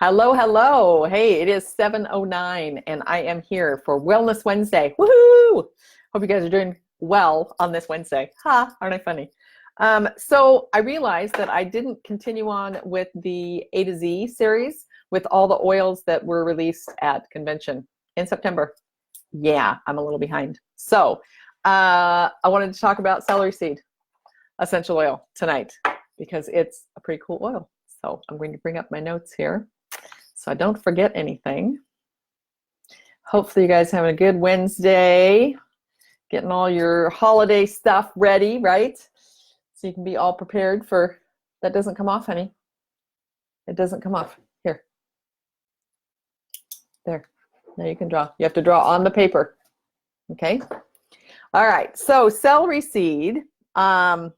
Hello, hello. Hey, it is 7:09 and I am here for Wellness Wednesday. Woohoo! Hope you guys are doing well on this Wednesday. Ha, aren't I funny? So I realized that I didn't continue on with the A to Z series with all the oils that were released at convention in September. Yeah, I'm a little behind. So I wanted to talk about celery seed essential oil tonight because it's a pretty cool oil. So I'm going to bring up my notes here so I don't forget anything. Hopefully you guys having a good Wednesday, getting all your holiday stuff ready, right? So you can be all prepared for, that doesn't come off, honey. It doesn't come off. Here. There. Now you can draw. You have to draw on the paper. Okay? All right. So celery seed, right?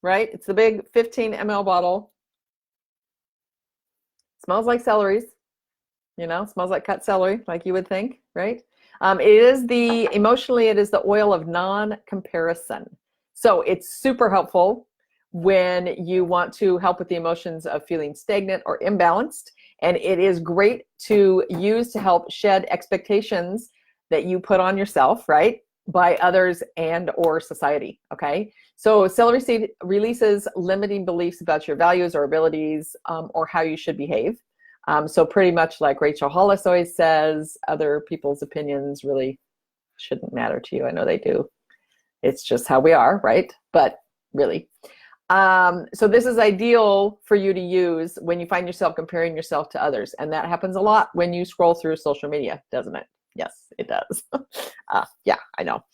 It's the big 15 ml bottle. Smells like celeries, you know, smells like cut celery, like you would think, right? It is the oil of non-comparison. So it's super helpful when you want to help with the emotions of feeling stagnant or imbalanced. And it is great to use to help shed expectations that you put on yourself, right? By others and or society, okay? So celery seed releases limiting beliefs about your values or abilities or how you should behave. So pretty much like Rachel Hollis always says, other people's opinions really shouldn't matter to you. I know they do. It's just how we are, right? But really. So this is ideal for you to use when you find yourself comparing yourself to others. And that happens a lot when you scroll through social media, doesn't it? Yes, it does. Yeah, I know.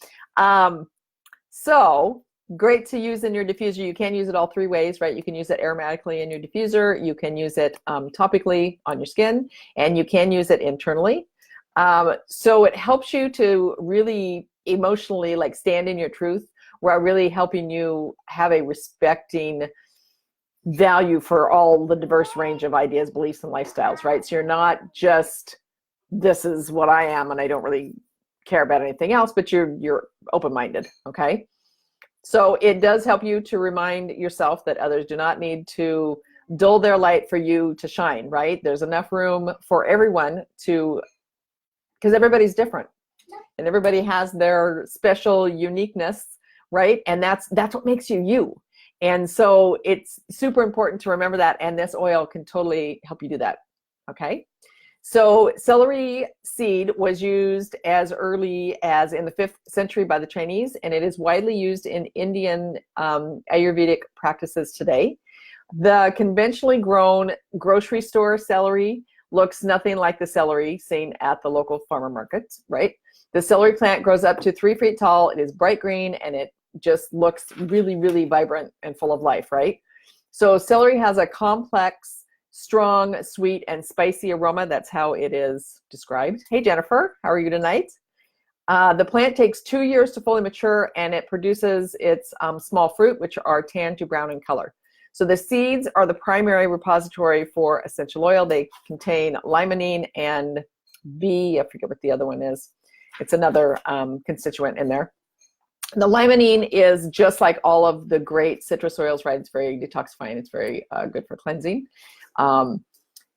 So great to use in your diffuser. You can use it all three ways, right? You can use it aromatically in your diffuser. You can use it topically on your skin, and you can use it internally. So it helps you to really emotionally like stand in your truth, while really helping you have a respecting value for all the diverse range of ideas, beliefs, and lifestyles, right? So you're not just, this is what I am and I don't really care about anything else, but you're open-minded, okay? So it does help you to remind yourself that others do not need to dull their light for you to shine, right? There's enough room for everyone to, because everybody's different and everybody has their special uniqueness, right? And that's what makes you you. And so it's super important to remember that, and this oil can totally help you do that, okay? So celery seed was used as early as in the 5th century by the Chinese, and it is widely used in Indian Ayurvedic practices today. The conventionally grown grocery store celery looks nothing like the celery seen at the local farmer markets, right? The celery plant grows up to 3 feet tall. It is bright green, and it just looks really, really vibrant and full of life, right? So celery has a complex, strong, sweet, and spicy aroma. That's how it is described. Hey, Jennifer, how are you tonight? The plant takes 2 years to fully mature, and it produces its small fruit, which are tan to brown in color. So the seeds are the primary repository for essential oil. They contain limonene and I forget what the other one is. It's another constituent in there. The limonene is just like all of the great citrus oils, right? It's very detoxifying. It's very good for cleansing.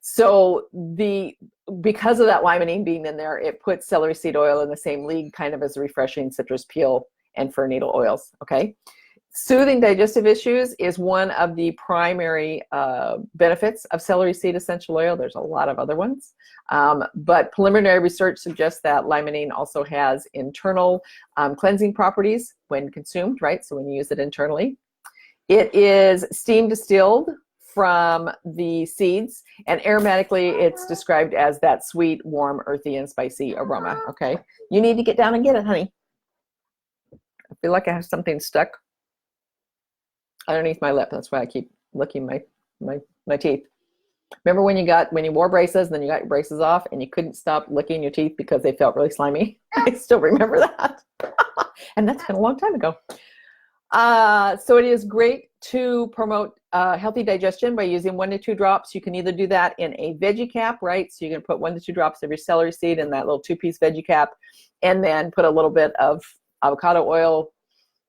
So because of that limonene being in there, it puts celery seed oil in the same league kind of as refreshing citrus peel and fir needle oils, okay? Soothing digestive issues is one of the primary benefits of celery seed essential oil. There's a lot of other ones, but preliminary research suggests that limonene also has internal cleansing properties when consumed, right? So when you use it internally. It is steam distilled from the seeds, and aromatically it's described as that sweet, warm, earthy, and spicy aroma, okay? You need to get down and get it, honey. I feel like I have something stuck underneath my lip. That's why I keep licking my teeth. Remember when you wore braces and then you got your braces off and you couldn't stop licking your teeth because they felt really slimy? I still remember that. And that's been a long time ago. So it is great to promote healthy digestion by using 1 to 2 drops. You can either do that in a veggie cap, right? So you're going to put 1 to 2 drops of your celery seed in that little 2-piece veggie cap, and then put a little bit of avocado oil,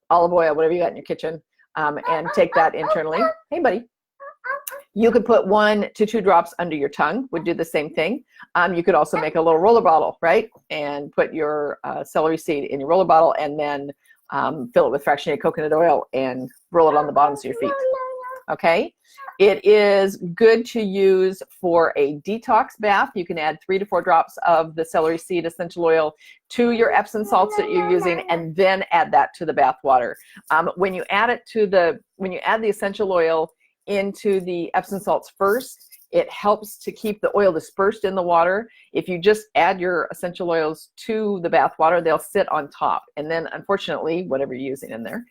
olive oil, whatever you got in your kitchen, and take that internally. Hey, buddy. You could put 1 to 2 drops under your tongue, would do the same thing. You could also make a little roller bottle, right? And put your celery seed in your roller bottle and then fill it with fractionated coconut oil and roll it on the bottoms of your feet. Okay? It is good to use for a detox bath. You can add 3 to 4 drops of the celery seed essential oil to your Epsom salts that you're using, and then add that to the bath water. When you add the essential oil into the Epsom salts first, it helps to keep the oil dispersed in the water. If you just add your essential oils to the bath water, they'll sit on top. And then, unfortunately, whatever you're using in there,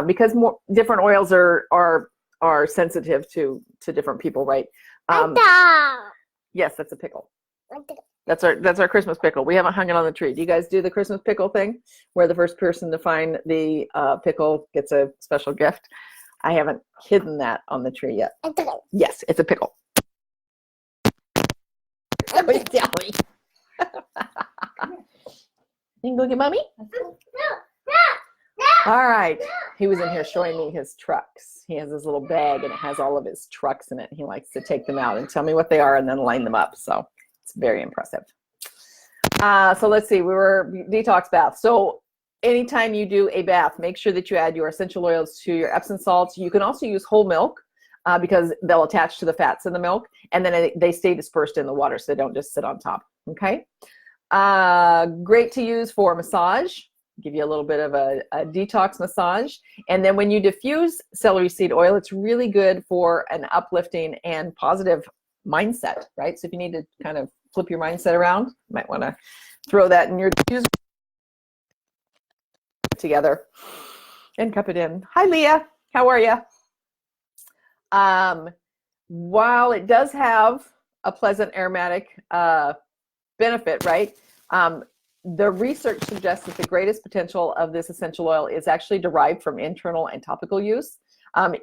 because different oils are sensitive to different people, right? Yes, that's a pickle. That's our Christmas pickle. We haven't hung it on the tree. Do you guys do the Christmas pickle thing, where the first person to find the pickle gets a special gift? I haven't hidden that on the tree yet. Yes, it's a pickle. You can go get mommy? All right. He was in here showing me his trucks. He has his little bag and it has all of his trucks in it. He likes to take them out and tell me what they are and then line them up. So it's very impressive. So let's see. We were detox bath. So anytime you do a bath, make sure that you add your essential oils to your Epsom salts. You can also use whole milk because they'll attach to the fats in the milk, and then they stay dispersed in the water, so they don't just sit on top. Okay. Great to use for massage. Give you a little bit of a detox massage. And then when you diffuse celery seed oil, it's really good for an uplifting and positive mindset, right? So if you need to kind of flip your mindset around, you might want to throw that in your diffuser together and cup it in. Hi, Leah. How are you? While it does have a pleasant aromatic benefit, right? The research suggests that the greatest potential of this essential oil is actually derived from internal and topical use.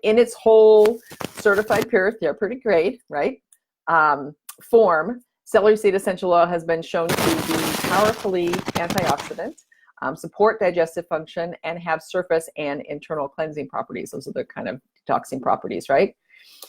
In its whole certified pure therapeutic grade, right, form, celery seed essential oil has been shown to be powerfully antioxidant, support digestive function, and have surface and internal cleansing properties. Those are the kind of detoxing properties, right?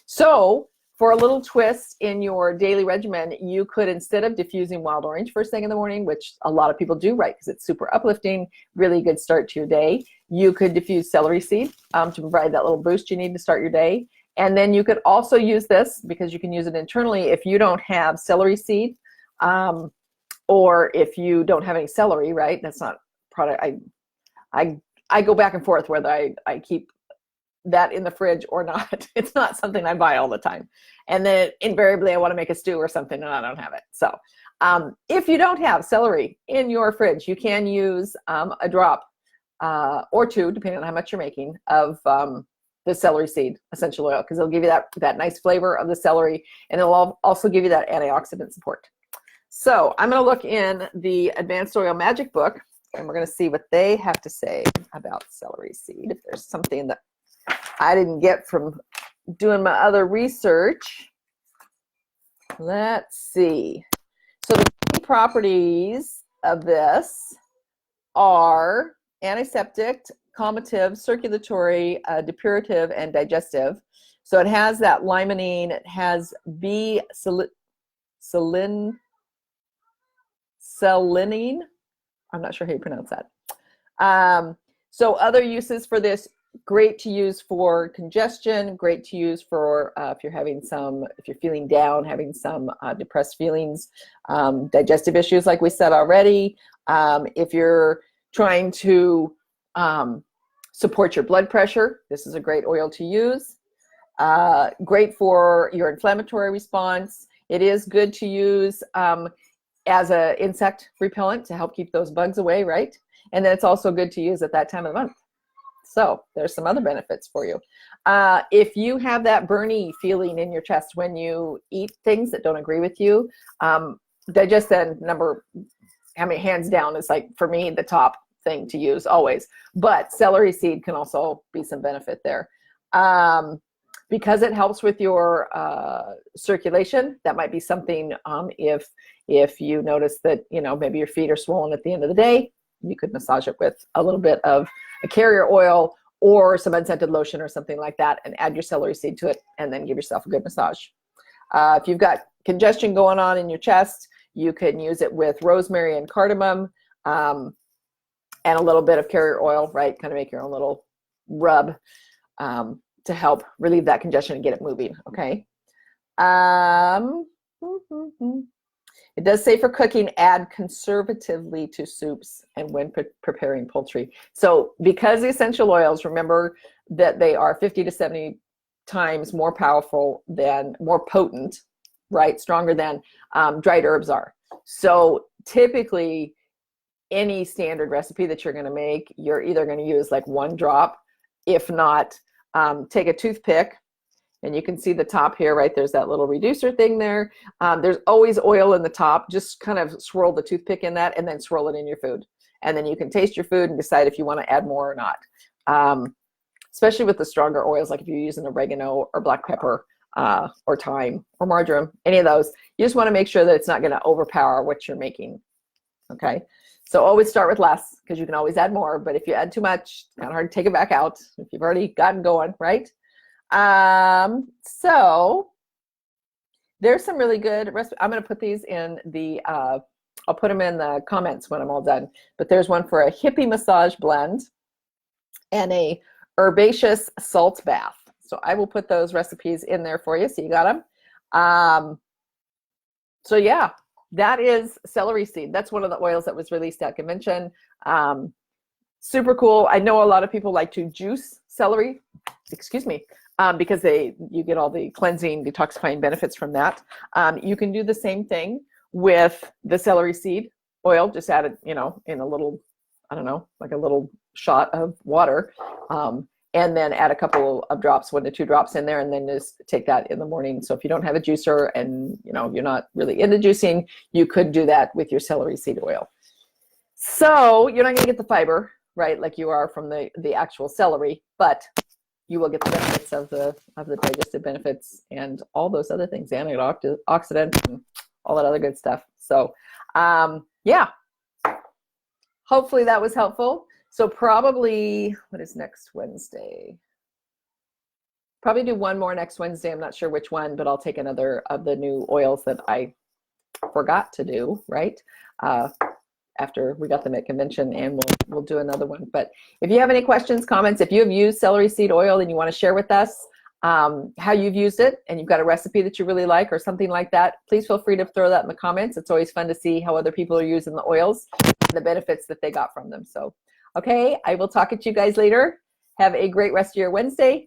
So for a little twist in your daily regimen, you could, instead of diffusing wild orange first thing in the morning, which a lot of people do, right, because it's super uplifting, really good start to your day, you could diffuse celery seed to provide that little boost you need to start your day. And then you could also use this, because you can use it internally, if you don't have celery seed or if you don't have any celery, right? That's not product. I go back and forth whether I keep that in the fridge or not. It's not something I buy all the time. And then invariably I want to make a stew or something and I don't have it. So if you don't have celery in your fridge, you can use a drop or 2, depending on how much you're making, of the celery seed essential oil, because it'll give you that nice flavor of the celery, and it'll also give you that antioxidant support. So I'm going to look in the Advanced Oil Magic book, and we're going to see what they have to say about celery seed. If there's something that I didn't get from doing my other research. Let's see. So the key properties of this are antiseptic, calmative, circulatory, depurative, and digestive. So it has that limonene, it has B-selenine. I'm not sure how you pronounce that. So other uses for this: great to use for congestion, great to use for if you're feeling down, having some depressed feelings, digestive issues like we said already. If you're trying to support your blood pressure, this is a great oil to use. Great for your inflammatory response. It is good to use as an insect repellent to help keep those bugs away, right? And then it's also good to use at that time of the month. So there's some other benefits for you. If you have that burny feeling in your chest when you eat things that don't agree with you, digestion, hands down, is like, for me, the top thing to use always. But celery seed can also be some benefit there. Because it helps with your circulation, that might be something if you notice that, maybe your feet are swollen at the end of the day, you could massage it with a little bit of a carrier oil or some unscented lotion or something like that, and add your celery seed to it, and then give yourself a good massage. If you've got congestion going on in your chest, you can use it with rosemary and cardamom, and a little bit of carrier oil, right? Kind of make your own little rub to help relieve that congestion and get it moving, okay? It does say for cooking, add conservatively to soups and when preparing poultry. So because the essential oils, remember that they are 50 to 70 times more powerful than, more potent, right? Stronger than dried herbs are. So typically any standard recipe that you're going to make, you're either going to use like 1 drop. If not, take a toothpick, and you can see the top here, right? There's that little reducer thing there. There's always oil in the top. Just kind of swirl the toothpick in that and then swirl it in your food. And then you can taste your food and decide if you want to add more or not. Especially with the stronger oils, like if you're using oregano or black pepper or thyme or marjoram, any of those, you just want to make sure that it's not going to overpower what you're making, okay? So always start with less, because you can always add more, but if you add too much, it's kind of hard to take it back out if you've already gotten going, right? So there's some really good recipes. I'm going to put these in the, I'll put them in the comments when I'm all done, but there's one for a hippie massage blend and a herbaceous salt bath. So I will put those recipes in there for you, so you got them. So yeah, that is celery seed. That's one of the oils that was released at convention. Super cool. I know a lot of people like to juice celery, excuse me, because you get all the cleansing, detoxifying benefits from that. You can do the same thing with the celery seed oil. Just add it, in a little, I don't know, like a little shot of water, and then add a couple of drops, 1 to 2 drops in there, and then just take that in the morning. So if you don't have a juicer and you're not really into juicing, you could do that with your celery seed oil. So you're not going to get the fiber, right, like you are from the actual celery, but you will get the benefits of the digestive benefits and all those other things, antioxidants and all that other good stuff. So yeah, hopefully that was helpful. So probably, what is next Wednesday? Probably do one more next Wednesday. I'm not sure which one, but I'll take another of the new oils that I forgot to do, right? After we got them at convention, and we'll do another one. But if you have any questions, comments, if you have used celery seed oil and you want to share with us how you've used it, and you've got a recipe that you really like or something like that, please feel free to throw that in the comments. It's always fun to see how other people are using the oils and the benefits that they got from them. So, okay, I will talk to you guys later. Have a great rest of your Wednesday.